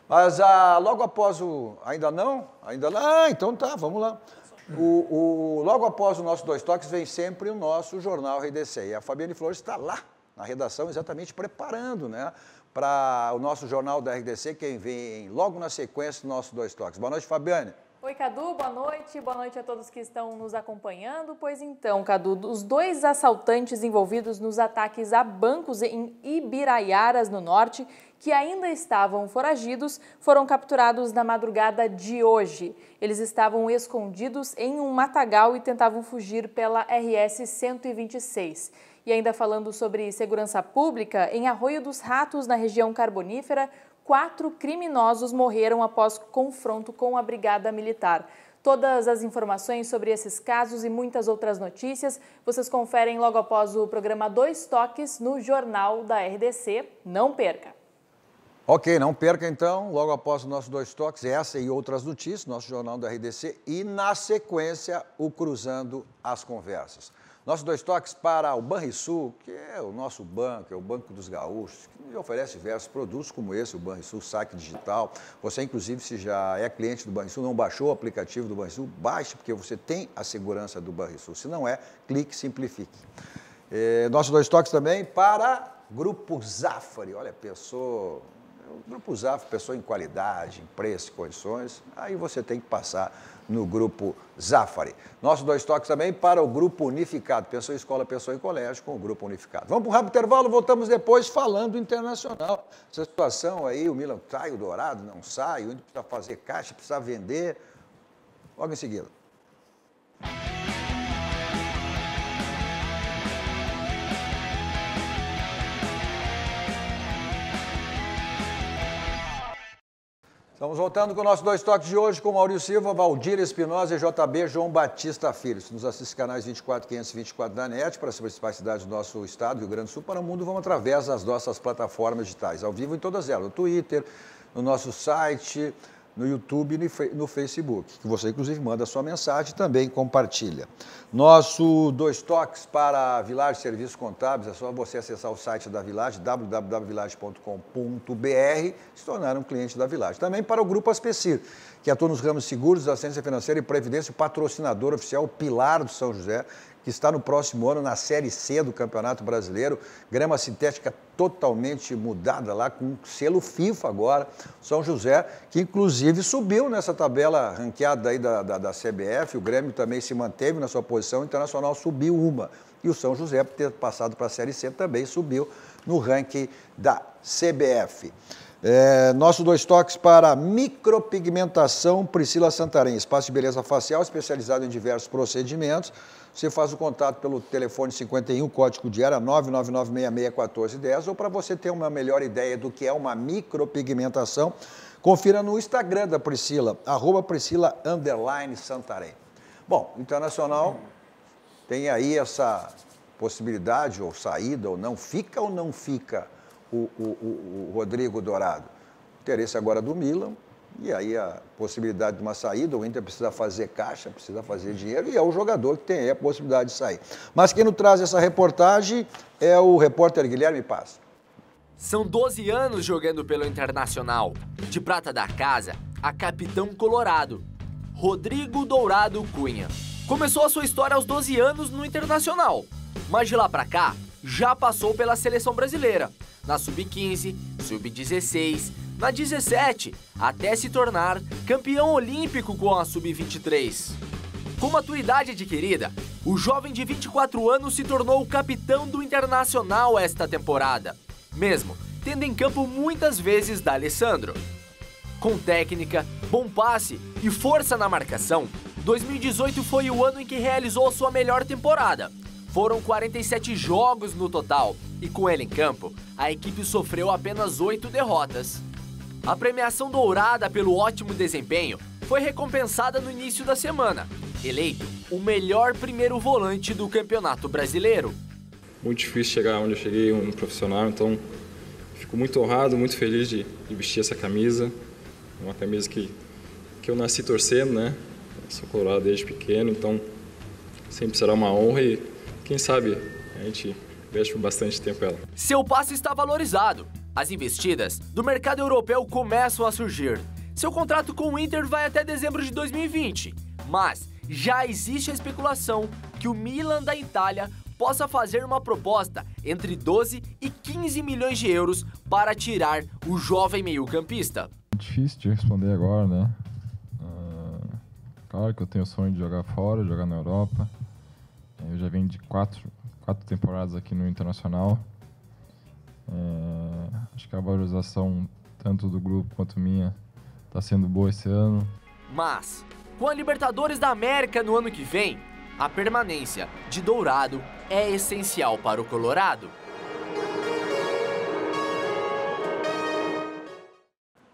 Mas logo após o... Ainda não? Ainda não? Então tá, vamos lá. Logo após o nosso Dois Toques vem sempre o nosso Jornal RDC. E a Fabiane Flores está lá na redação exatamente preparando, né, para o nosso Jornal da RDC, quem vem logo na sequência do nosso Dois Toques. Boa noite, Fabiane. Oi, Cadu, boa noite a todos que estão nos acompanhando. Pois então, Cadu, os 2 assaltantes envolvidos nos ataques a bancos em Ibiraiaras, no norte, que ainda estavam foragidos, foram capturados na madrugada de hoje. Eles estavam escondidos em um matagal e tentavam fugir pela RS 126. E ainda falando sobre segurança pública, em Arroio dos Ratos, na região carbonífera, 4 criminosos morreram após confronto com a Brigada Militar. Todas as informações sobre esses casos e muitas outras notícias vocês conferem logo após o programa 2 Toques no Jornal da RDC. Não perca! Ok, não perca então, logo após o nosso 2 Toques, essa e outras notícias, nosso Jornal da RDC e, na sequência, o Cruzando as Conversas. Nossos 2 Toques para o Banrisul, que é o nosso banco, é o Banco dos Gaúchos, que oferece diversos produtos como esse, o Banrisul Saque Digital. Você, inclusive, se já é cliente do Banrisul, não baixou o aplicativo do Banrisul, baixe, porque você tem a segurança do Banrisul. Se não é, clique, simplifique. Nossos 2 Toques também para Grupo Zafari. Olha, o Grupo Zafari, pessoa em qualidade, em preço e condições, aí você tem que passar no Grupo Zafari. Nossos 2 Toques também para o Grupo Unificado. Pensou em escola, pensou em colégio com o Grupo Unificado. Vamos para um rápido intervalo, voltamos depois falando internacional. Essa situação aí, o Milan sai, o Dourado não sai, onde precisa fazer caixa, precisa vender. Logo em seguida. Estamos voltando com o nosso 2 Toques de hoje com Maurício Silva, Valdir Espinosa e JB João Batista Filho. Nos assiste canais 24, 524 da NET para as principais cidades do nosso estado, Rio Grande do Sul, para o mundo, vão através das nossas plataformas digitais, ao vivo em todas elas, no Twitter, no nosso site, no YouTube e no Facebook, que você, inclusive, manda a sua mensagem e também compartilha. Nosso 2 Toques para a Village Serviços Contábeis, é só você acessar o site da Village, www.village.com.br, e se tornar um cliente da Village. Também para o Grupo Aspecir, que atua nos ramos seguros, assistência financeira e previdência, o patrocinador oficial, o pilar do São José, que está no próximo ano na Série C do Campeonato Brasileiro, grama sintética totalmente mudada lá, com selo FIFA agora, São José, que inclusive subiu nessa tabela ranqueada aí da CBF, o Grêmio também se manteve na sua posição, o Internacional subiu uma, e o São José, por ter passado para a Série C, também subiu no ranking da CBF. Nossos 2 Toques para micropigmentação Priscila Santarém, espaço de beleza facial especializado em diversos procedimentos. Você faz o contato pelo telefone 51, código de área 999661410, ou para você ter uma melhor ideia do que é uma micropigmentação, confira no Instagram da Priscila, @Priscila_Santarém. Bom, Internacional tem aí essa possibilidade, ou saída, ou não fica o Rodrigo Dourado. Interesse agora do Milan, e aí a possibilidade de uma saída, o Inter precisa fazer caixa, precisa fazer dinheiro, e é o jogador que tem aí a possibilidade de sair. Mas quem nos traz essa reportagem é o repórter Guilherme Paz. São 12 anos jogando pelo Internacional. De prata da casa, a capitão colorado, Rodrigo Dourado Cunha. Começou a sua história aos 12 anos no Internacional, mas de lá pra cá, já passou pela seleção brasileira, na Sub-15, Sub-16, na 17, até se tornar campeão olímpico com a Sub-23. Com maturidade adquirida, o jovem de 24 anos se tornou o capitão do Internacional esta temporada, mesmo tendo em campo muitas vezes D'Alessandro. Com técnica, bom passe e força na marcação, 2018 foi o ano em que realizou sua melhor temporada. Foram 47 jogos no total e com ele em campo, a equipe sofreu apenas 8 derrotas. A premiação dourada pelo ótimo desempenho foi recompensada no início da semana, eleito o melhor primeiro volante do Campeonato Brasileiro. Muito difícil chegar onde eu cheguei, um profissional, então fico muito honrado, muito feliz de vestir essa camisa. Uma camisa que eu nasci torcendo, né? Eu sou colorado desde pequeno, então sempre será uma honra e quem sabe a gente veste por bastante tempo ela. Seu passe está valorizado. As investidas do mercado europeu começam a surgir. Seu contrato com o Inter vai até dezembro de 2020, mas já existe a especulação que o Milan da Itália possa fazer uma proposta entre 12 e 15 milhões de euros para tirar o jovem meio-campista. Difícil de responder agora, né? Claro que eu tenho o sonho de jogar fora, jogar na Europa. Eu já venho de quatro temporadas aqui no Internacional. Acho que a valorização tanto do grupo quanto minha está sendo boa esse ano. Mas, com a Libertadores da América no ano que vem, a permanência de Dourado é essencial para o Colorado.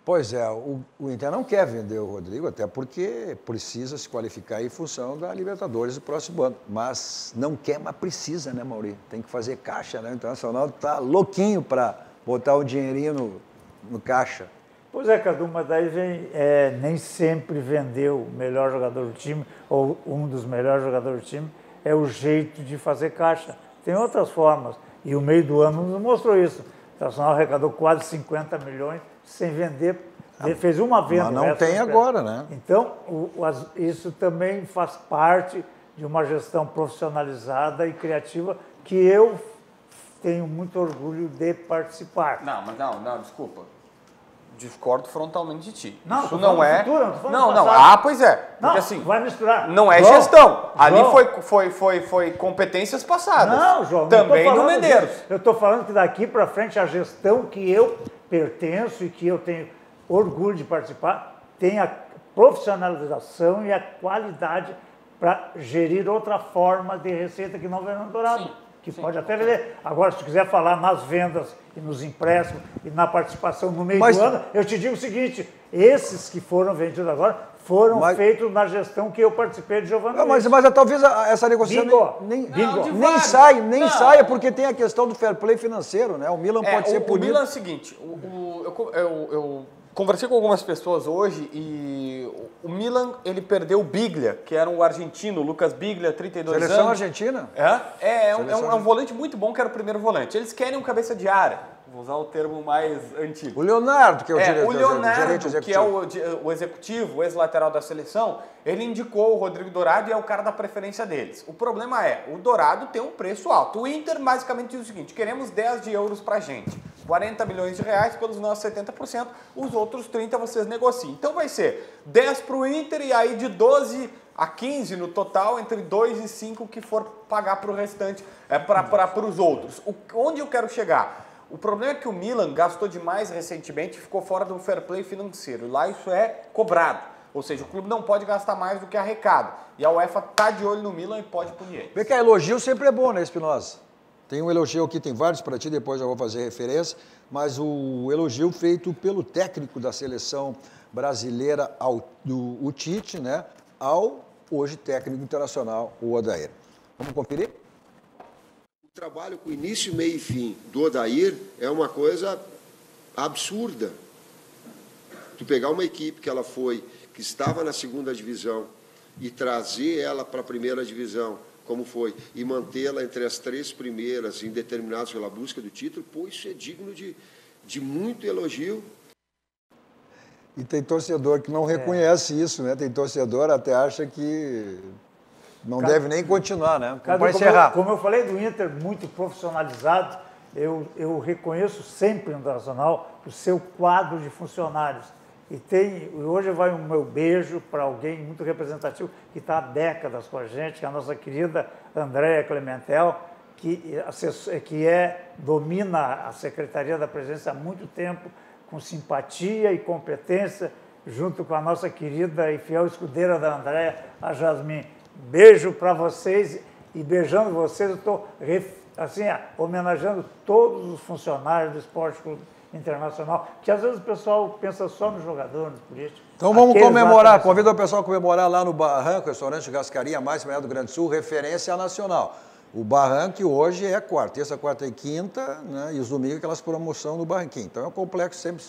Pois é, o Inter não quer vender o Rodrigo, até porque precisa se qualificar em função da Libertadores do próximo ano. Mas não quer, mas precisa, né, Mauri? Tem que fazer caixa, né? O Internacional está louquinho para botar o dinheirinho no caixa. Pois é, Cadu, mas daí vem, nem sempre vender o melhor jogador do time, ou um dos melhores jogadores do time, é o jeito de fazer caixa. Tem outras formas, e o meio do ano nos mostrou isso. O Internacional arrecadou quase 50 milhões sem vender, fez uma venda. Mas não tem agora, né? Então, isso também faz parte de uma gestão profissionalizada e criativa que eu tenho muito orgulho de participar. Não, desculpa. Discordo frontalmente de ti. Não, isso não é. Futuro, não, tô falando não. passado. Ah, pois é. Porque não, assim, vai misturar. Não é João, gestão. Ali João. foi competências passadas. Não, João. Também no Medeiros. Eu estou falando que daqui para frente a gestão que eu pertenço e que eu tenho orgulho de participar tem a profissionalização e a qualidade para gerir outra forma de receita que não vem no Dourado. Sim. Que pode até vender. Agora, se tu quiser falar nas vendas e nos empréstimos e na participação no meio do ano, eu te digo o seguinte, esses que foram vendidos agora foram feitos na gestão que eu participei de Giovanni. Mas talvez essa negociação nem saia, porque tem a questão do fair play financeiro, né? O Milan pode ser punido. O Milan é o seguinte, eu conversei com algumas pessoas hoje e o Milan, ele perdeu o Biglia, que era um argentino, Lucas Biglia, 32 anos. Seleção argentina? É um volante muito bom, que era o primeiro volante. Eles querem um cabeça de área, vou usar o termo mais antigo. O Leonardo, que é o diretor, o Leonardo, que é o executivo, o ex-lateral da seleção, ele indicou o Rodrigo Dourado e é o cara da preferência deles. O problema é, o Dourado tem um preço alto. O Inter basicamente diz o seguinte, queremos 10 de euros pra gente. 40 milhões de reais pelos nossos 70%, os outros 30 vocês negociam. Então vai ser 10 para o Inter e aí de 12 a 15 no total, entre 2 e 5 que for pagar para o restante, para os outros. Onde eu quero chegar? O problema é que o Milan gastou demais recentemente e ficou fora do fair play financeiro. Lá isso é cobrado. Ou seja, o clube não pode gastar mais do que arrecada. E a UEFA está de olho no Milan e pode punir ele. Vê que elogio sempre é bom, né, Espinosa? Tem um elogio aqui, tem vários para ti, depois eu vou fazer referência, mas o elogio feito pelo técnico da seleção brasileira, o Tite, né, ao hoje técnico internacional, o Odair. Vamos conferir? O trabalho com início, meio e fim do Odair é uma coisa absurda. Tu pegar uma equipe que estava na segunda divisão e trazer ela para a primeira divisão, como foi, e mantê-la entre as 3 primeiras, indeterminadas pela busca do título, pô, isso é digno de muito elogio. E tem torcedor que não reconhece isso, né? Tem torcedor até acha que não deve nem continuar, né? Para encerrar. Como eu falei do Inter, muito profissionalizado, eu reconheço sempre no Internacional o seu quadro de funcionários. E hoje vai o meu beijo para alguém muito representativo que está há décadas com a gente, que é a nossa querida Andréa Clementel, que domina a Secretaria da Presidência há muito tempo, com simpatia e competência, junto com a nossa querida e fiel escudeira da Andréa, a Jasmin. Beijo para vocês e beijando vocês, eu estou homenageando todos os funcionários do Esporte Clube Internacional, que às vezes o pessoal pensa só no jogador, nos políticos. Então vamos comemorar, convido o pessoal a comemorar lá no Barranco, restaurante Gascaria, mais Maior do Grande Sul, referência nacional. O Barranco hoje é terça, quarta e quinta, né? E os domingos aquelas promoções no Barranquinho. Então é um complexo sempre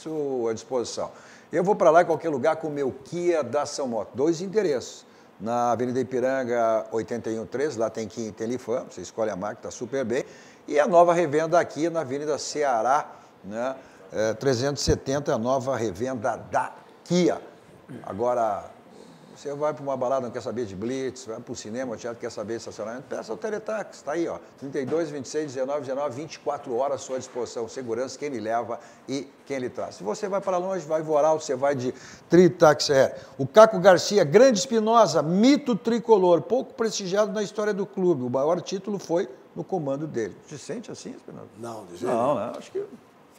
à disposição. Eu vou para lá em qualquer lugar com o meu Kia da São Moto. 2 endereços. Na Avenida Ipiranga 813, lá tem Kia e tem Lifan, você escolhe a marca, está super bem. E a nova revenda aqui na Avenida Ceará, né? 370, a nova revenda da Kia. Agora, Você vai para uma balada, não quer saber de blitz, vai para o cinema, o teatro quer saber de estacionamento, peça o Teletax, está aí, ó, 32, 26, 19, 19, 24 horas à sua disposição, segurança, quem lhe leva e quem lhe traz. Se você vai para longe, vai voar, você vai de Tritax Air. O Caco Garcia, Grande Espinosa, mito tricolor, pouco prestigiado na história do clube, o maior título foi no comando dele. Te sente assim, Espinosa? Não, de jeito não, nenhum. não, acho que...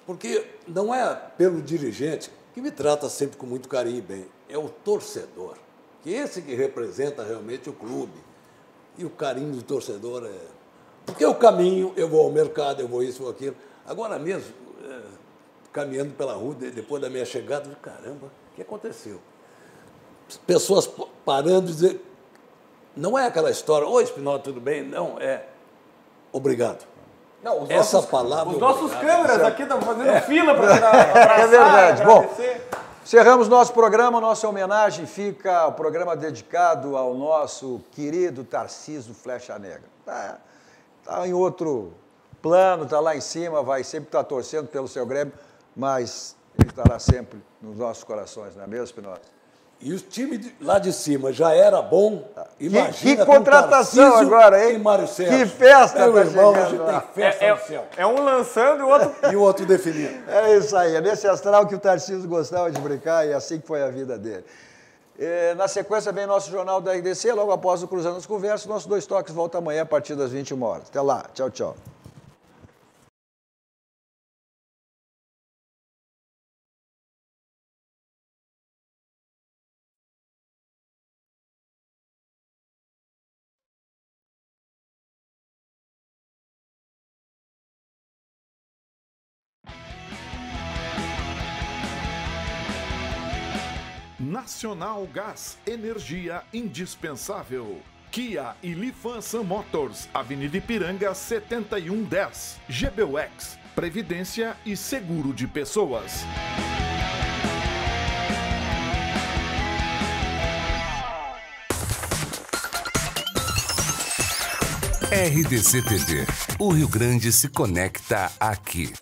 Porque não é pelo dirigente, que me trata sempre com muito carinho e bem, é o torcedor. Que esse que representa realmente o clube. E o carinho do torcedor é... Porque eu caminho, eu vou ao mercado, eu vou isso, vou aquilo. Agora mesmo, caminhando pela rua, depois da minha chegada, eu digo, caramba, o que aconteceu? Pessoas parando e dizer... Não é aquela história, oi, Espinosa, tudo bem? Não, é obrigado. Não, essa palavra... Os nossos câmeras aqui estão fazendo fila para tirar. É verdade. Bom... Encerramos nosso programa, nossa homenagem fica o programa dedicado ao nosso querido Tarcísio Flecha Negra. Tá em outro plano, está lá em cima, vai sempre estar torcendo pelo seu Grêmio, mas ele estará sempre nos nossos corações, não é mesmo, Espinosa? E o time lá de cima já era bom. Imagina que contratação agora, hein? E Mário Sérgio. Que festa, meu irmão, chegando, hoje tem festa no céu. É um lançando e o outro... E o outro definindo. É isso aí, é nesse astral que o Tarcísio gostava de brincar e assim que foi a vida dele. Na sequência vem nosso Jornal da RDC, logo após o Cruzando as Conversas, nossos 2 toques volta amanhã a partir das 21 horas. Até lá, tchau, tchau. Nacional Gás, energia indispensável. Kia e Lifan Motors, Avenida Ipiranga 7110. GBUX, Previdência e Seguro de Pessoas. RDC TV. O Rio Grande se conecta aqui.